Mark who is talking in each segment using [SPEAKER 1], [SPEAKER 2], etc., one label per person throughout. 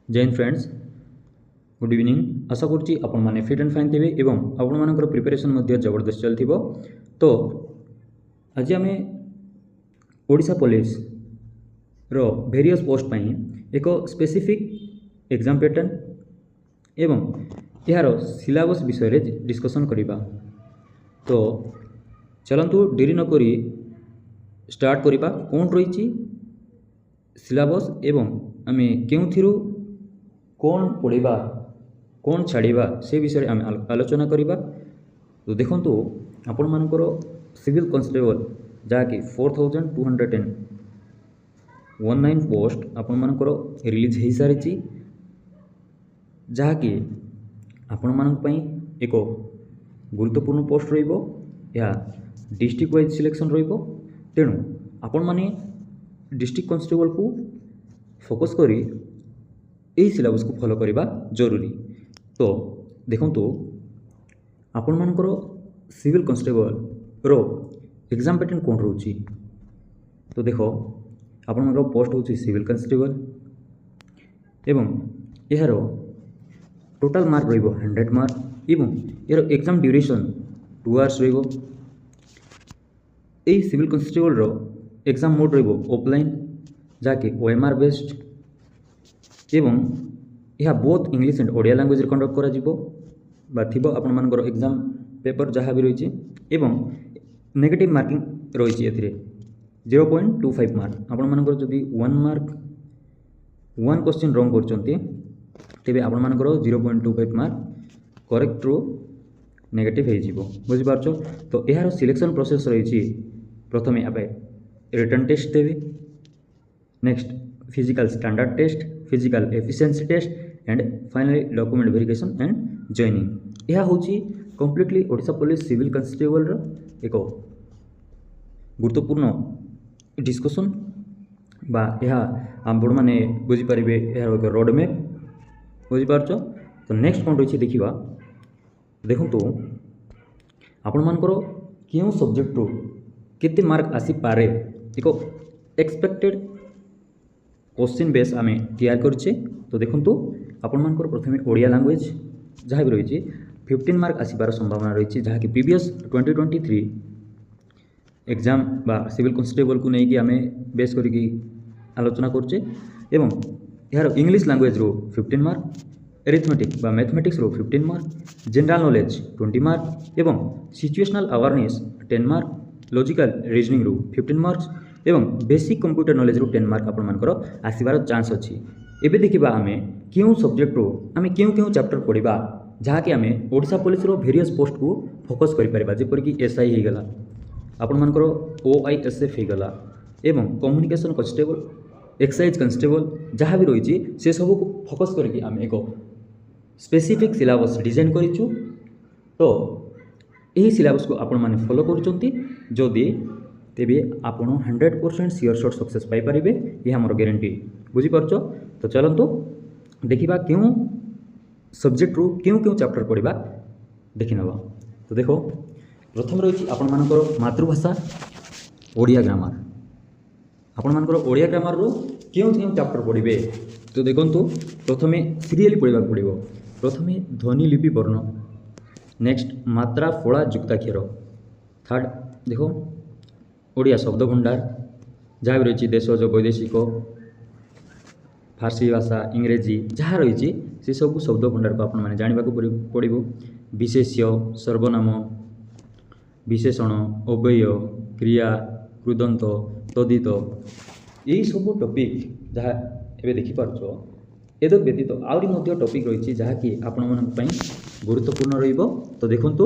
[SPEAKER 1] जय Hind friends, good evening. आशा करुच्ची आपण मैंने फिट एंड फाइन थे और आपण मानकर प्रिपरेशन जबरदस्त चलती। तो आज आम ओडिशा पुलिस रो वेरियस पोस्ट पाई एक स्पेसिफिक एग्जाम पैटर्न एवं यार सिलेबस विषय डिस्कसन करवा। तो चलतु डेरी नक स्टार्ट करवा कौन रही सिलेबस एवं आम क्यों कौन पढ़ा कौन छाड़ा से विषय आम आलोचना करवा। तो देखो आपण मानकर सिविल कॉन्स्टेबल जहाँकि 4219 पोस्ट आपण मानकर रिलीज हो सारी, जहाँकि आपण मानक पई एक गुरुत्वपूर्ण पोस्ट रहिबो। या डिस्ट्रिक्ट वाइज सिलेक्शन रहिबो। तेणु आपण माने डिस्ट्रिक्ट कॉन्स्टेबल को फोकस करी यही सिलेबस को फॉलो करवा जरूरी। तो देखो आपण मानकर सिविल कॉन्स्टेबल रो एग्जाम पैटर्न कौन रोची। तो देखो आपण मानकर पोस्ट होची सिविल कॉन्स्टेबल एवं यार टोटल मार्क रहिबो 100 मार्क एवं यार एग्जाम ड्यूरेशन 2 आवर्स रहिबो। यही सिविल कॉन्स्टेबल रो एग्जाम मोड रहिबो ऑफलाइन जहाँकि OMR बेस्ड एवं यह both English and Odia language conduct करा जिवो बा थिबो आपण मानकर एग्जाम पेपर जहाँ भी रही एवं नेगेटिव मार्किंग रही एथिरे 0.25 मार्क। आपण मानकर जदि 1 मार्क 1 क्वेश्चन रॉन्ग करचंती तेबे आपण मानकर 0.25 मार्क करेक्ट रू नेगेटिव हो जिवो। बुझि पारछो। तो यार सिलेक्शन प्रोसेस रही प्रथमे आपे रिटन टेस्ट देबे, next physical standard test, physical efficiency test and finally document verification and joining. यह हूँ completely Odisha police civil constable एक गुरुत्वपूर्ण डिस्कशन बा यह आपण मैंने बुझीपारे यार एक रोड मैप। बुझीपार। तो नेक्स्ट कौन रही देखा। देखो आपण मानकर क्यों सब्जेक्ट रू केते मार्क आसी पारे एक एक्सपेक्टेड क्वेश्चन बेस आम तैयार करछे। तो देखो आपण मानकर प्रथमे ओडिया लैंग्वेज जहाँ भी रही 15 मार्क आसबार संभावना रही, जहाँ कि प्रीवियस 2023 एग्जाम बा सिविल कॉन्स्टेबल को लेकिन आम बेस करके आलोचना करछे। एवं यार इंग्लिश लैंग्वेज रो 15 मार्क, एरिथमेटिक बा मैथमेटिक्स रो 15 मार्क, जनरल नॉलेज 20 मार्क एवं situational awareness 10 mark, logical reasoning रो 15 मार्क्स एवं बेसिक कंप्यूटर नॉलेज रो 10 मार्क आपण मानकर आसबार चांस अच्छी। एबे देखिबा आमे क्यों सब्जेक्ट रो आमे क्यों चैप्टर पढ़ा जहाँकि आम ओडिशा पुलिस रो वेरियस पोस्ट को फोकस करिपारिबा। जेपरिक SI हो गला आपण मानकर OISF हो गला एवं कम्युनिकेशन कॉन्स्टेबल, एक्साइज कॉन्स्टेबल जहाँ भी रही से सब को फोकस करके आम एक स्पेसिफिक सिलेबस डिजाइन करिछु। तो यही सिलेबस को आपण माने फॉलो करुचंती जदि तेबे आपण 100% सियोर शॉट सक्सेस पाई परिबे, यह हमर गारंटी। बुझी पारछो। तो चलंतु देखिबा क्यों सब्जेक्ट रू क्यों चैप्टर पढ़ा देखि नवा। तो देखो प्रथम रही आपण मानकर मातृभाषा ओडिया ग्रामर। आपण मानकर ओडिया ग्रामर रू क्यों चैप्टर पढ़े। तो देखो प्रथमे सीरियली पढ़ा पड़ो। प्रथमे ध्वनि लिपि वर्ण, नेक्स्ट मात्रा फला युक्ताक्षर, थर्ड देखो ओडिया शब्द भंडार जहाँ भी रही देशज वैदेशिक फारसी भाषा इंग्रेजी जहाँ रही से सब शब्द भंडार को आपने जानवा पड़ो। विशेष्य, सर्वनाम, विशेषण, अव्यय, क्रिया, कृदंत, तदित यही सब टॉपिक जहाँ एवं देखिपार एद व्यतीत आहरी मध्य टॉपिक रही जहाँकि आपण मानी गुरुत्वपूर्ण रहिबो। तो देखंतु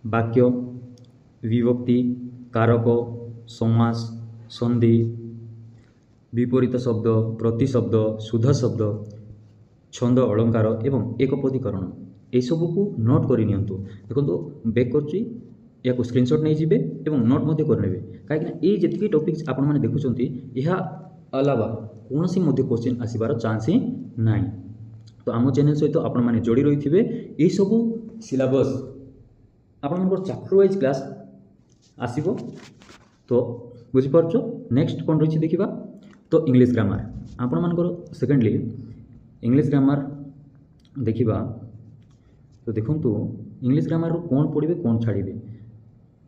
[SPEAKER 1] वाक्य, विभक्ति, कारक, समास, संधि, विपरीत शब्द, प्रतिशब्द, शुद्ध शब्द, छंद, अलंकार एवं एकपदीकरण यह सब को नोट कर नियंतु। देखो बैक करछि या स्क्रीनशॉट नहीं जीवे एवं नोट मध्य करने कहीं ये जी टॉपिक्स आपण मैंने देखुंत यह अलावा कौन सी मध्य क्वेश्चन आसबार चांस ही ना। तो आम चैनल सहित आपण मैंने जोड़ी रही थे यही सब सिलेबस आपण चैप्टर वाइज क्लास आसीबो। तो बुझीपार। नेक्स्ट कौन रही देखा तो इंग्लिश ग्रामर आपण मानकर सेकेंडली इंग्लिश ग्रामर देखिबा। तो देखंतु इंग्लिश ग्रामर कौन पढ़े कौन छाड़े।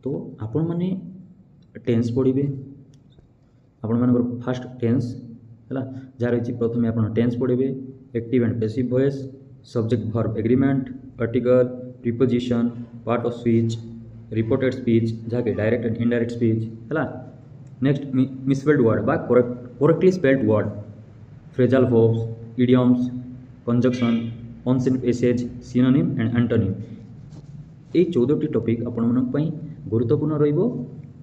[SPEAKER 1] तो आपण माने टेन्स पढ़े आपण मानकर फास्ट टेन्स है जहाँ रही प्रथम आप टेन्स पढ़े active and passive voice subject verb agreement article preposition part of speech reported speech जहाँकि डायरेक्ट एंड इनडायरेक्ट स्पीच है। नेक्स्ट मिसस्पेल्ड वर्ड बा correctly spelled word phrasal verbs idioms conjunction onsen passage synonym and antonym ये 14टी topic आपण मानक पई गुरुत्वपूर्ण रहिबो।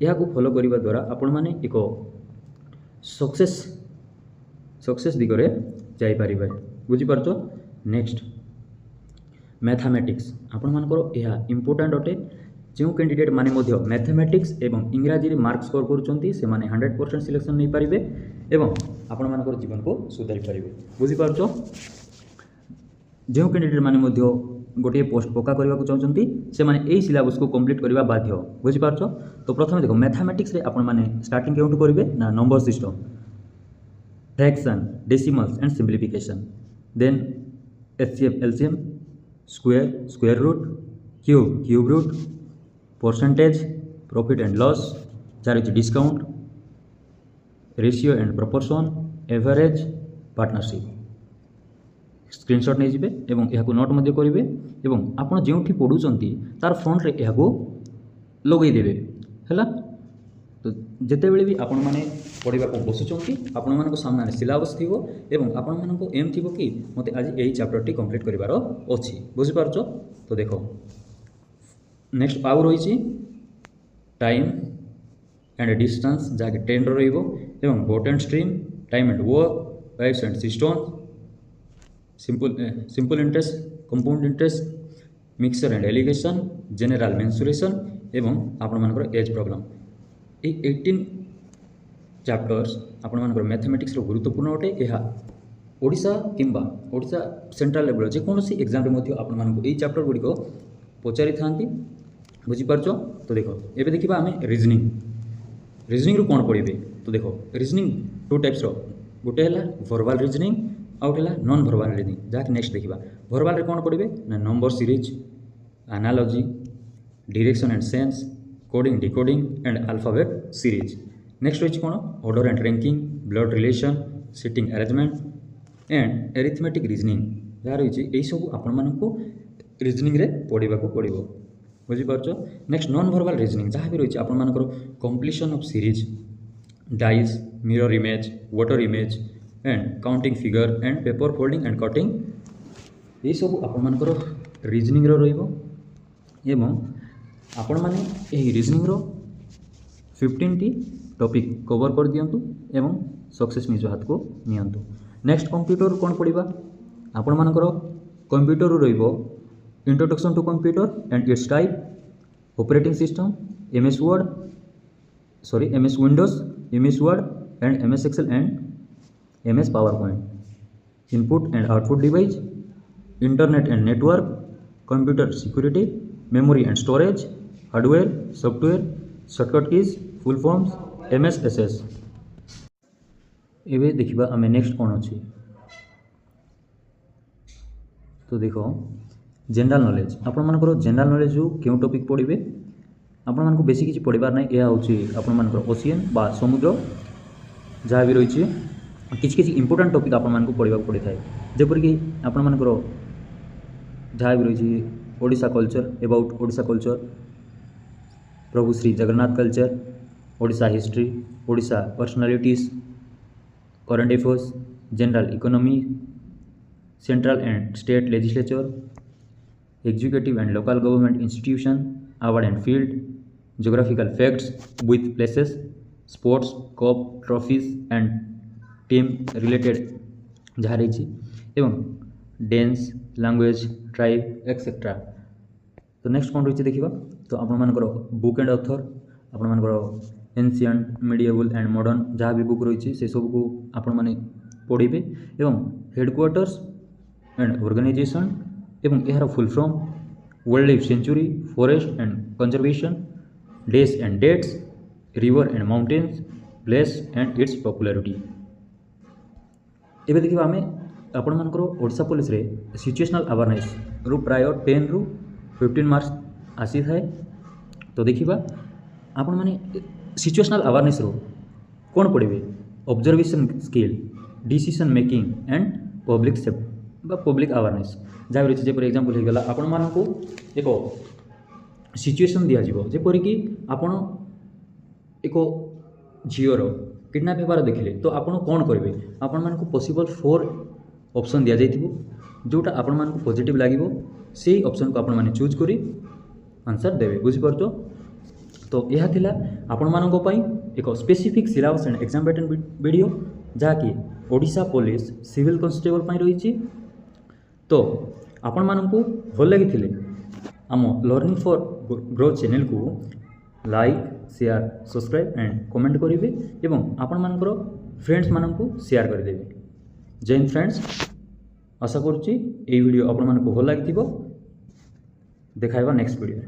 [SPEAKER 1] याकू follow करिबा द्वारा आपण माने एक सक्सेस दिगरे जाई पारिबे बुझी पारछो। नेक्स्ट मैथमेटिक्स आपण मानकर यह इंपोर्टेंट अटे जो कैंडिडेट माने मध्य मैथमेटिक्स एवं इंग्राजी रे मार्क स्कोर करूचंती से माने 100% सिलेक्शन नहीं पारिबे एवं आपण मानकर जीवन को सुधारी पारिबे बुझी पारछो। जो कैंडिडेट माने मध्य गोटे पोस्ट पक्का करने को चाहते से माने यही सिलेबस को कंप्लीट करने बाध्य बुझी पारछो। तो प्रथम देखो मैथमेटिक्स रे आपण माने स्टार्टिंग केउंटू करिवे ना number system fraction decimals and simplification then HCF LCM square root cube root percentage profit and loss जहाँ discount ratio and proportion average partnership screenshot नहीं जिबे एवं यहाको नोट मध्य करिवे एवं आपण जेउठी पढुचंती तार फ्रंट रे यहाको लगेई देबे हैला। तो जेते बेले भी आपण माने पढ़ा को बसुचंती आपण मानको सामने सिलेबस थिबो एवं आपण मानको एम थिबो कि मते आज एही चैप्टर टी कंप्लीट करिवार अछि बुझि पारछो। तो देखो नेक्स्ट आउ रही टाइम एंड डिस्टेंस जहाँकि ट्रेन रहिबो एवं boat and stream time and work pipes and system simple interest compound interest mixture and allegation general mensuration एवं आपण मानकर एज प्रॉब्लम ये 18 चैप्टर्स आपण मानकर मैथमेटिक्स रो गुरुत्वपूर्ण अटे। यह ओडिशा किंबा ओडिशा सेंट्रल लेवल जेकोसी एग्जाम रे मध्य आपण मानकर एई चैप्टर गुडी को पचारि थांती बुझी पारछो। तो देखो एबे देखिबा आमे रीजनिंग रो कोन पढिबे। तो देखो रीजनिंग टू टाइप्स रो गोटे हला वर्बल रीजनिंग आउट है नॉन वर्बल रीजनिंग जहाँकि नेक्स्ट देखा वर्बल रे कौन पढ़े ना number series analogy direction and sense coding decoding and alphabet series. Next रही कौन order and ranking blood relation sitting arrangement and arithmetic reasoning जहाँ रही यही सब आपण मानक रीजनिंग रे पढ़ा पड़ो बुझीपार। नेक्स्ट नॉन वर्बल रीजनिंग जहाँ भी रही आपण मानकर completion of series dice mirror image water image and counting figure and paper folding and cutting ये सब आपण मानकर रीजनिंग रो रहिबो एवं आपण माने एही रीजनिंग रो 15टी टॉपिक कवर कर दियंतु एवं सक्सेस निज हाथ को नियंतु। नेक्स्ट कंप्यूटर कोन पढ़िबा आपण मानकर कंप्यूटर रहिबो introduction to computer and its type operating system MS Windows MS Word and MS Excel and MS PowerPoint input and output device internet and network computer security memory and storage hardware software shortcut keys full forms MS SS। एबे देखिबा आमे next कोन अछि। तो देखो general knowledge आपण मानकर general knowledge जो केउ टॉपिक पढ़िबे आपण मानको बेसी किछि पढ़िबार नै एहा होछि आपण मानकर ओशियन बा समुद्र जहाँ भी रही किसी इंपोर्टेंट टॉपिक आपण मानक पढ़ा पड़ी था जेपरिक आपण मानकर जहाँ भी रही Odisha culture about Odisha culture Prabhu Shri Jagannath culture Odisha history Odisha personalities current affairs general economy central and state legislature executive and local government institution award and field geographical facts with places sports cup trophies and team related जहाँ रही एवं dense language tribe etcetera. तो next कौन रही देखा तो आपण मानकर बुक एंड ऑथर आपण मानकर एनशिएंट मिडिएवल एंड मॉडर्न जहाँ भी बुक रही से सब को आपण माने पढ़े एवं हेडक्वार्टर्स एंड ऑर्गेनाइजेशन एवं यार full form wild life sanctuary forest and conservation days and dates river and mountains place and its popularity एबे देखिबा आमे आपण मानकर ओडिशा पुलिस रे सिचुएशनल अवेयरनेस रु प्राय 10 रु 15 मार्क्स आसी थाए। तो देखिबा आपण माने सिचुएशनल अवेयरनेस रो कोन पड़े observation skill, decision making and public safety बा पब्लिक अवेयरनेस जहाँ रही है। एग्जांपल हो गला आपण मानकू एक सिचुएशन दिया जिवो जेपरि कि आपण एक झीवर किडनैप होबार देखिले तो आपण कौन करेंगे आपण मानकू पॉसिबल 4 ऑप्शन दिया जाइथिबो जोटा आपण मानकू पॉजिटिव लागिवो सेही ऑप्शन को आपण माने चूज करी आंसर देबे बुझि परतो। तो यह थिला आपण मानक पई एक specific syllabus and exam pattern video जहाँकि ओडिशा पुलिस सिविल कांस्टेबल पई रही। तो आपण मानकू भल लगी आम लर्निंग फॉर ग्रोथ चैनल को like share subscribe and comment करेंगे एवं आपण मानकर फ्रेंड्स मानकू शेयर करदेवे। जय हिंद फ्रेंड्स, आशा करुच्ची ये वीडियो आपण मानकू भल लगी देखाइबा नेक्स्ट वीडियो।